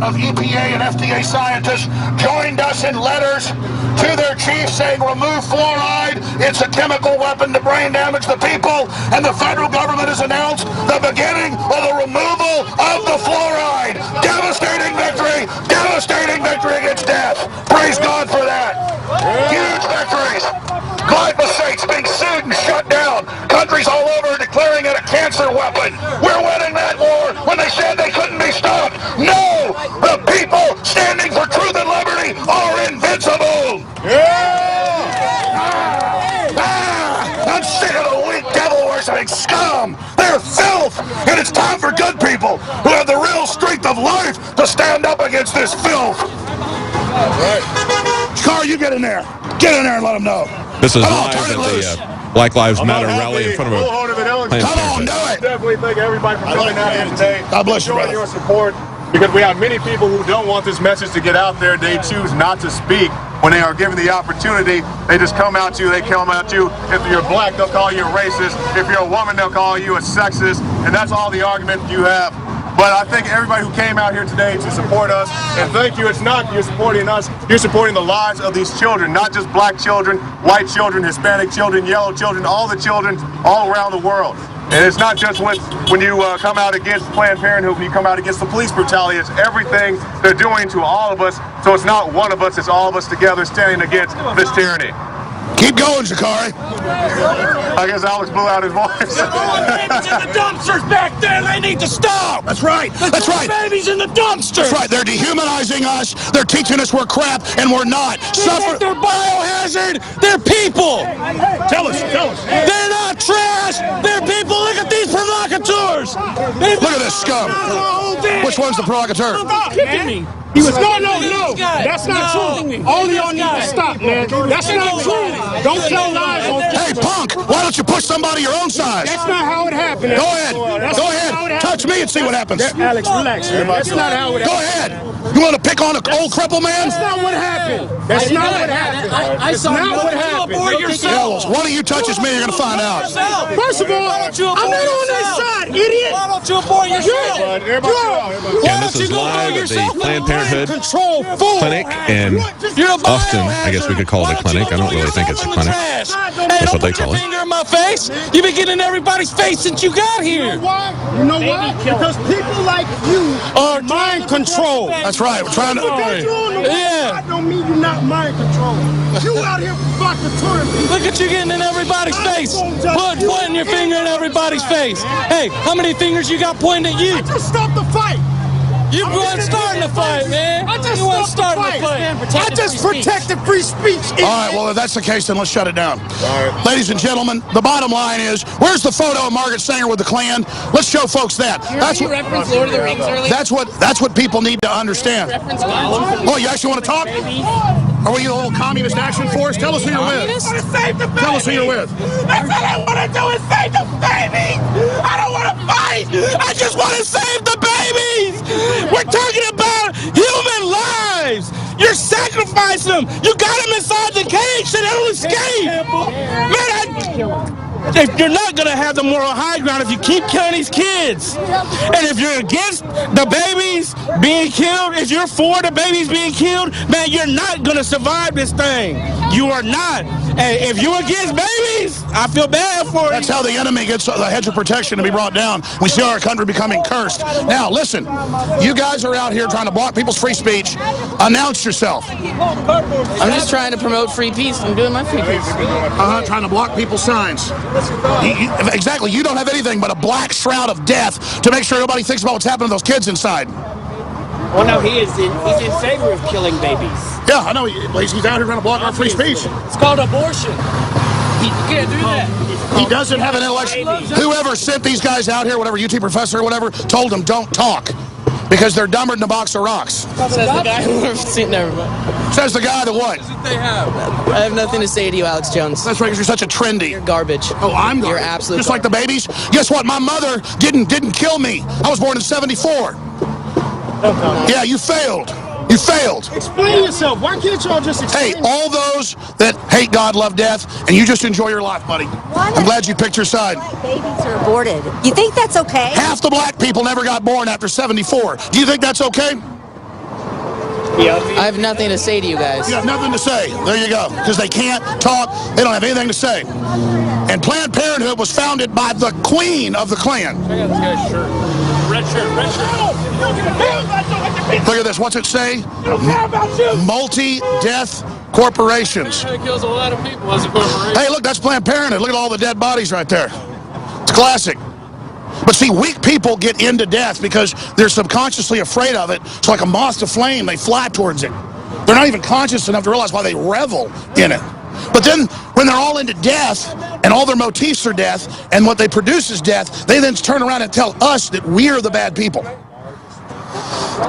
of EPA and FDA scientists joined us in letters to their chief saying remove fluoride. It's a chemical weapon to brain damage the people, and the federal government has announced the beginning of the removal of the fluoride. Devastating victory against death. Praise God for that. Huge victories. Glyphosate's being sued and shut down. Countries all over are declaring it a cancer weapon. We're winning that war when they said they couldn't be stopped. No! The people standing for truth and liberty are invincible! I'm sick of the weak devil-worshipping scum! They're filth! And it's time for good people who have the real strength of life to stand up against this filth! Carl, you get in there. Get in there and let them know. This is live at the Black Lives Matter rally in front of a Planned Parenthood. Come on, do it. Definitely thank everybody for coming out here today. God bless you, showing brother. your support, because we have many people who don't want this message to get out there. They choose not to speak when they are given the opportunity. They just come at you. They come at you. If you're black, they'll call you a racist. If you're a woman, they'll call you a sexist. And that's all the argument you have. But I thank everybody who came out here today to support us. And thank you. It's not you're supporting us. You're supporting the lives of these children, not just black children, white children, Hispanic children, yellow children, all the children all around the world. And it's not just when you come out against Planned Parenthood, when you come out against the police brutality. It's everything they're doing to all of us. So it's not one of us, it's all of us together standing against this tyranny. Keep going, Zakari. I guess Alex blew out his voice. They're throwing babies in the dumpsters back there. They need to stop. That's right. That's right. Babies in the dumpsters. That's right. They're dehumanizing us. They're teaching us we're crap, and we're not. They're biohazard. They're people. Tell us. They're not trash. They're people. Look at these provocateurs. Look at this scum. Which one's the provocateur? Kicking me. No. That's not true. All y'all need to stop, man. That's not true. Don't tell lies on Hey, punk, why don't you push somebody your own size? That's not how it happened. Go ahead. Touch me and see what happens. Alex, relax, man. That's not how it happened. Go ahead. You want to pick on an old cripple man? That's not what happened. That's not what happened. That's not what happened. Fellas, one of you touches me, you're going to find out. First of all, I'm not on that side, idiot. Why don't you abort yourself? And this is live at the Planned Parenthood clinic in Austin. I guess we could call it a clinic. I don't really think it's a clinic. That's what they call it. Finger in my face. You've been getting in everybody's face since you got here. You know why? Because people like you are mind control. That's right. We're trying to... That don't mean you're not mind control. You out here provocateuring people. Look at you getting in everybody's face. Pointing your finger in everybody's face. Hey, how many fingers you got pointing at you? I just stopped the fight. You weren't starting the fight, man. I just You weren't stopped the starting fight. the fight. I just protected free speech. All right, well, if that's the case, then let's shut it down. Ladies and gentlemen, the bottom line is, where's the photo of Margaret Sanger with the Klan? Let's show folks that. That's what reference Lord of the Rings earlier. That's what people need to understand. Oh, you actually want to talk? Are we a little communist action force? Tell us who you're with. Tell us who you're with. That's all I want to do is save the babies. I don't want to fight. I just want to save the babies. We're talking about human lives. You're sacrificing them. You got them inside the cage so they don't escape. Man, if you're not going to have the moral high ground if you keep killing these kids. And if you're against the babies being killed, if you're for the babies being killed, man, you're not going to survive this thing. You are not. And if you're against babies, I feel bad for you. That's how the enemy gets the hedge of protection to be brought down. We see our country becoming cursed. Now, listen, you guys are out here trying to block people's free speech. Announce yourself. I'm just trying to promote free peace. I'm doing my free peace. Trying to block people's signs. Exactly. You don't have anything but a black shroud of death to make sure nobody thinks about what's happening to those kids inside. Well, no, he's in favor of killing babies. Yeah, I know. He's out here trying to block our free speech. It's called abortion. You can't do that. He doesn't have an election. Whoever sent these guys out here, whatever, UT professor or whatever, told them don't talk. Because they're dumber than a box of rocks. Says the guy who seen everybody. Says the guy that what? I have nothing to say to you, Alex Jones. That's right, because you're such a trendy. You're garbage. Oh, I'm garbage. You're absolutely just like the babies. Guess what? My mother didn't kill me. I was born in '74. Yeah, you failed. You failed. Explain yourself. Why can't y'all just explain? Hey, all those that hate God, love death, and you just enjoy your life, buddy. I'm glad you picked your side. Babies are aborted. You think that's okay? Half the black people never got born after '74. Do you think that's okay? I have nothing to say to you guys. You have nothing to say. There you go. Because they can't talk. They don't have anything to say. And Planned Parenthood was founded by the queen of the Klan. Check out this guy's shirt. Red shirt, red shirt. Look at this. What's it say? Multi-death corporations. It kills a lot of people as a corporation. Hey, look, that's Planned Parenthood. Look at all the dead bodies right there. It's classic. But see, weak people get into death because they're subconsciously afraid of it. It's like a moth to flame. They fly towards it. They're not even conscious enough to realize why they revel in it. But then when they're all into death and all their motifs are death and what they produce is death, they then turn around and tell us that we're the bad people.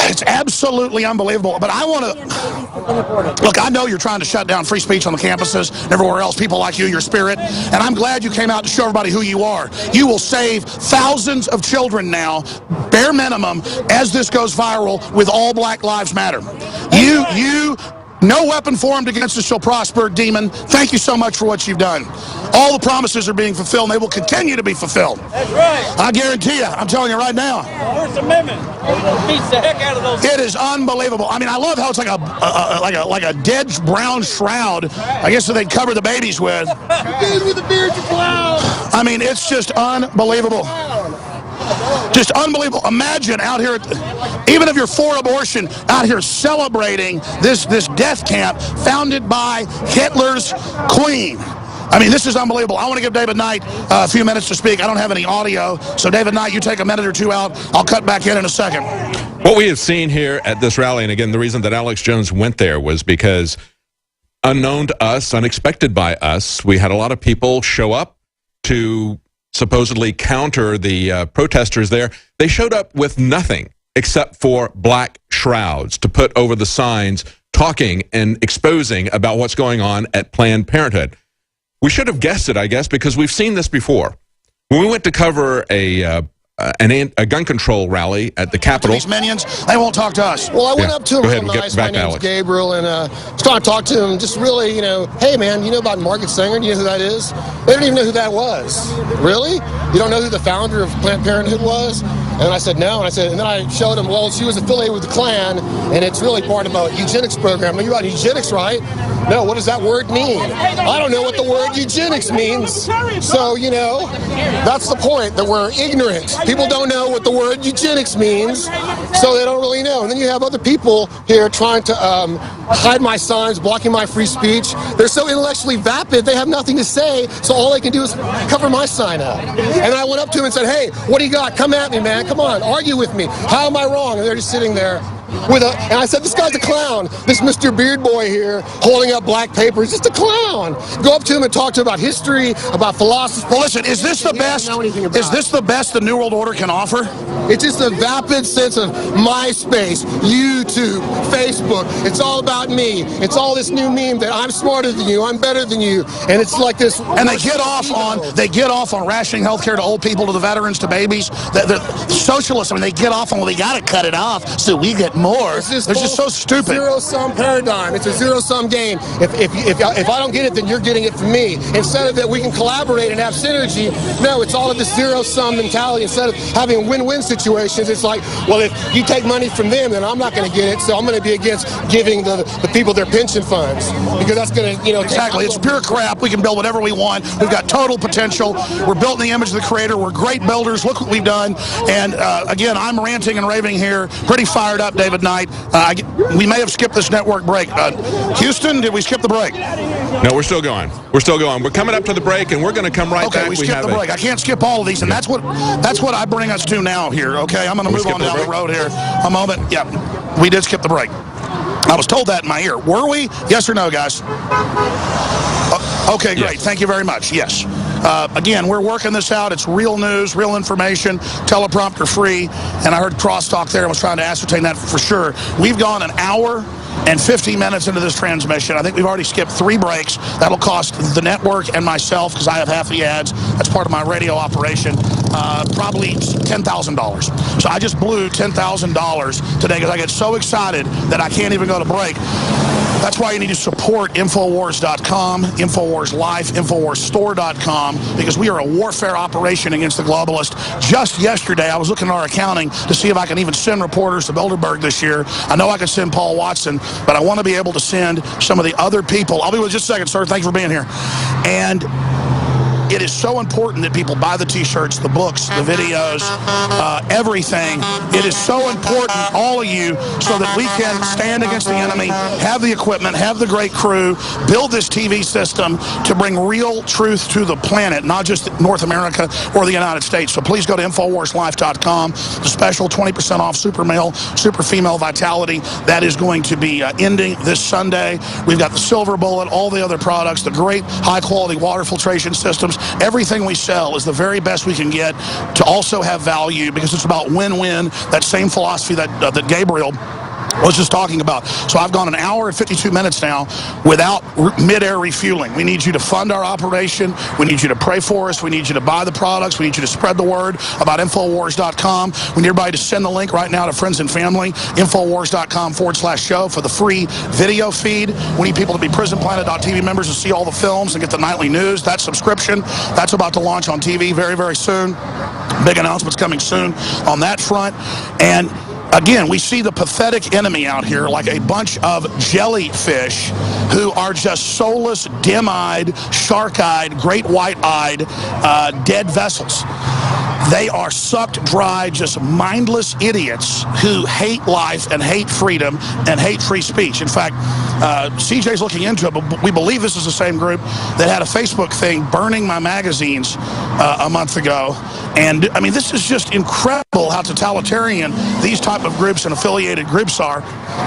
It's absolutely unbelievable. But I want to... Look, I know you're trying to shut down free speech on the campuses and everywhere else. People like you, your spirit. And I'm glad you came out to show everybody who you are. You will save thousands of children now, bare minimum, as this goes viral with All Black Lives Matter. No weapon formed against us shall prosper, demon. Thank you so much for what you've done. All the promises are being fulfilled, and they will continue to be fulfilled. That's right. I guarantee you. I'm telling you right now. First Amendment. Beats the heck out of those. It is unbelievable. I mean, I love how it's like a dead brown shroud. I guess that they cover the babies with. With the beard, you clown. I mean, it's just unbelievable. Just unbelievable. Imagine out here, even if you're for abortion, out here celebrating this death camp founded by Hitler's queen. I mean, this is unbelievable. I want to give David Knight a few minutes to speak. I don't have any audio. So, David Knight, you take a minute or two out. I'll cut back in a second. What we have seen here at this rally, and again, the reason that Alex Jones went there was because unknown to us, unexpected by us, we had a lot of people show up to supposedly counter the protesters there. They showed up with nothing except for black shrouds to put over the signs talking and exposing about what's going on at Planned Parenthood. We should have guessed it, I guess, because we've seen this before. When we went to cover a gun control rally at the Capitol. These minions, they won't talk to us. Well, I went up to him real ahead, nice. My name's Alex. Gabriel, and started to talk to him. Just really, hey man, you know about Margaret Sanger? Do you know who that is? They didn't even know who that was. Really? You don't know who the founder of Planned Parenthood was? And I said no. And then I showed him. Well, she was affiliated with the Klan, and it's really part of a eugenics program. Now, you're about eugenics, right? No. What does that word mean? I don't know what the word eugenics means. So that's the point, that we're ignorant. People don't know what the word eugenics means, so they don't really know. And then you have other people here trying to hide my signs, blocking my free speech. They're so intellectually vapid, they have nothing to say, so all they can do is cover my sign up. And I went up to him and said, hey, what do you got? Come at me, man. Come on, argue with me. How am I wrong? And they're just sitting there and I said, this guy's a clown. This Mr. Beard Boy here holding up black papers, just a clown. Go up to him and talk to him about history, about philosophy. Well, listen, is this the best? Is this the best the New World Order can offer? It's just a vapid sense of MySpace, YouTube, Facebook. It's all about me. It's all this new meme that I'm smarter than you, I'm better than you, and it's like this. And they get off on rationing health care to old people, to the veterans, to babies. The socialists, I mean, they get off on, well, they got to cut it off so we get more. They're just so stupid. Zero-sum paradigm. It's a zero-sum game. If I don't get it, then you're getting it from me. Instead of that, we can collaborate and have synergy. No, it's all of this zero-sum mentality. Instead of having win-win situations, it's like, well, if you take money from them, then I'm not going to get it. So I'm going to be against giving the people their pension funds, because that's going to, Exactly. It's pure crap. We can build whatever we want. We've got total potential. We're built in the image of the Creator. We're great builders. Look what we've done. And again, I'm ranting and raving here. Pretty fired up, David Knight. We may have skipped this network break. Houston, did we skip the break? No, we're still going. We're still going. We're coming up to the break, and we're going to come right back. Okay, we skipped the break. I can't skip all of these, and that's what I bring us to now here, okay? I'm going to move on down the road here a moment. Yeah, we did skip the break. I was told that in my ear. Were we? Yes or no, guys? Okay, great. Yes. Thank you very much. Yes. Again, we're working this out. It's real news, real information, teleprompter free. And I heard crosstalk there and was trying to ascertain that for sure. We've gone an hour and 50 minutes into this transmission. I think we've already skipped 3 breaks. That'll cost the network and myself, because I have half the ads. That's part of my radio operation. Probably $10,000. So I just blew $10,000 today because I get so excited that I can't even go to break. That's why you need to support Infowars.com, Infowars Life, InfoWarsStore.com, because we are a warfare operation against the globalists. Just yesterday, I was looking at our accounting to see if I can even send reporters to Bilderberg this year. I know I can send Paul Watson, but I want to be able to send some of the other people. I'll be with you just a second, sir. Thank you for being here. And it is so important that people buy the t-shirts, the books, the videos, everything. It is so important, all of you, so that we can stand against the enemy, have the equipment, have the great crew, build this TV system to bring real truth to the planet, not just North America or the United States. So please go to InfoWarsLife.com. The special 20% off Super Male, Super Female Vitality, that is going to be ending this Sunday. We've got the Silver Bullet, all the other products, the great high-quality water filtration systems. Everything we sell is the very best we can get to also have value, because it's about win-win, that same philosophy that Gabriel was just talking about. So I've gone an hour and 52 minutes now without mid-air refueling. We need you to fund our operation. We need you to pray for us. We need you to buy the products. We need you to spread the word about Infowars.com. We need everybody to send the link right now to friends and family, Infowars.com/show for the free video feed. We need people to be PrisonPlanet.tv members to see all the films and get the nightly news. That subscription, that's about to launch on TV very, very soon. Big announcements coming soon on that front. And again, we see the pathetic enemy out here like a bunch of jellyfish who are just soulless, dim-eyed, shark-eyed, great white-eyed, dead vessels. They are sucked dry, just mindless idiots who hate life and hate freedom and hate free speech. In fact, CJ's looking into it, but we believe this is the same group that had a Facebook thing burning my magazines a month ago. And, I mean, this is just incredible how totalitarian these type of groups and affiliated groups are,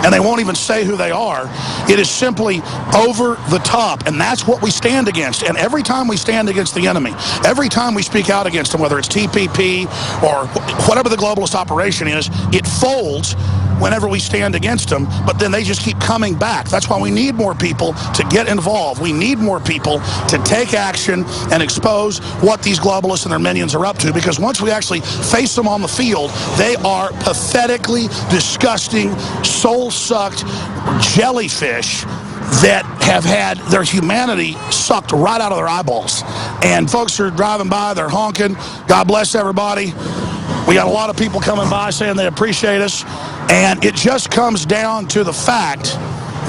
and they won't even say who they are. It is simply over the top, and that's what we stand against. And every time we stand against the enemy, every time we speak out against them, whether it's TPP or whatever the globalist operation is, it folds whenever we stand against them, but then they just keep coming back. That's why we need more people to get involved. We need more people to take action and expose what these globalists and their minions are up to, because once we actually face them on the field, they are pathetically disgusting, soul-sucked jellyfish that have had their humanity sucked right out of their eyeballs. And folks are driving by, they're honking. God bless everybody. We got a lot of people coming by saying they appreciate us. And it just comes down to the fact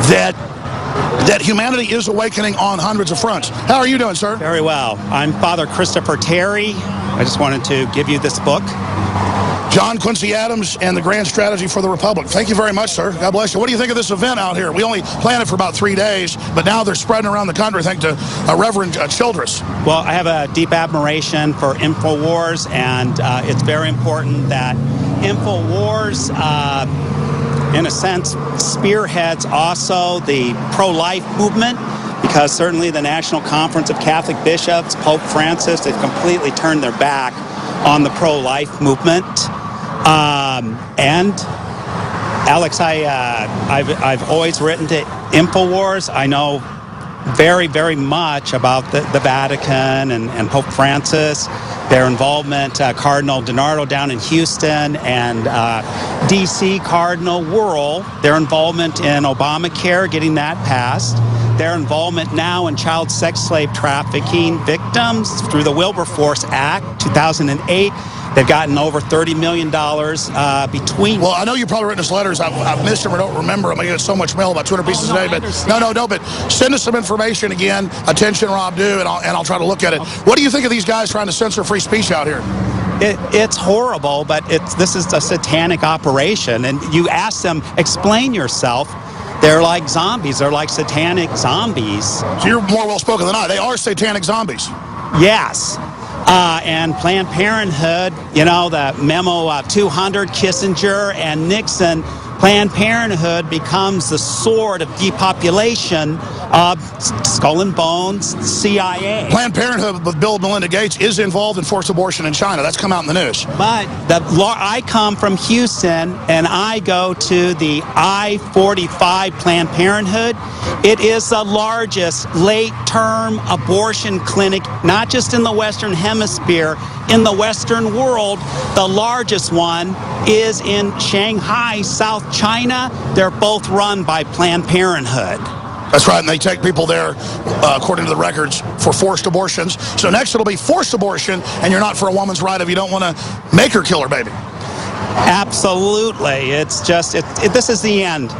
that humanity is awakening on hundreds of fronts. How are you doing, sir? Very well. I'm Father Christopher Terry. I just wanted to give you this book. John Quincy Adams and the Grand Strategy for the Republic. Thank you very much, sir. God bless you. What do you think of this event out here? We only planned it for about 3 days, but now they're spreading around the country, thanks to Reverend Childress. Well, I have a deep admiration for InfoWars, and it's very important that InfoWars, in a sense, spearheads also the pro-life movement, because certainly the National Conference of Catholic Bishops, Pope Francis, they've completely turned their back on the pro-life movement. And Alex, I've always written to InfoWars. I know very, very much about the Vatican and Pope Francis, their involvement, Cardinal DiNardo down in Houston, and D.C. Cardinal Wuerl, their involvement in Obamacare, getting that passed, their involvement now in child sex slave trafficking victims through the Wilberforce Act, 2008. They've gotten over $30 million between. Well, I know you've probably written us letters. I've missed them or don't remember them. I get so much mail, about 200 pieces a day. But no. But send us some information again. Attention, Rob, do, and I'll try to look at it. What do you think of these guys trying to censor free speech out here? It's horrible, but this is a satanic operation. And you ask them, explain yourself. They're like zombies. They're like satanic zombies. So you're more well-spoken than I. They are satanic zombies. Yes. And Planned Parenthood, you know, the memo 200, Kissinger and Nixon, Planned Parenthood becomes the sword of depopulation of Skull and Bones, CIA. Planned Parenthood with Bill and Melinda Gates is involved in forced abortion in China. That's come out in the news. But I come from Houston, and I go to the I-45 Planned Parenthood. It is the largest late-term abortion clinic, not just in the Western Hemisphere, in the Western world. The largest one is in Shanghai, South China, they're both run by Planned Parenthood. That's right, and they take people there, according to the records, for forced abortions. So next it'll be forced abortion, and you're not for a woman's right if you don't want to make her kill her baby. Absolutely. It's just, this is the end.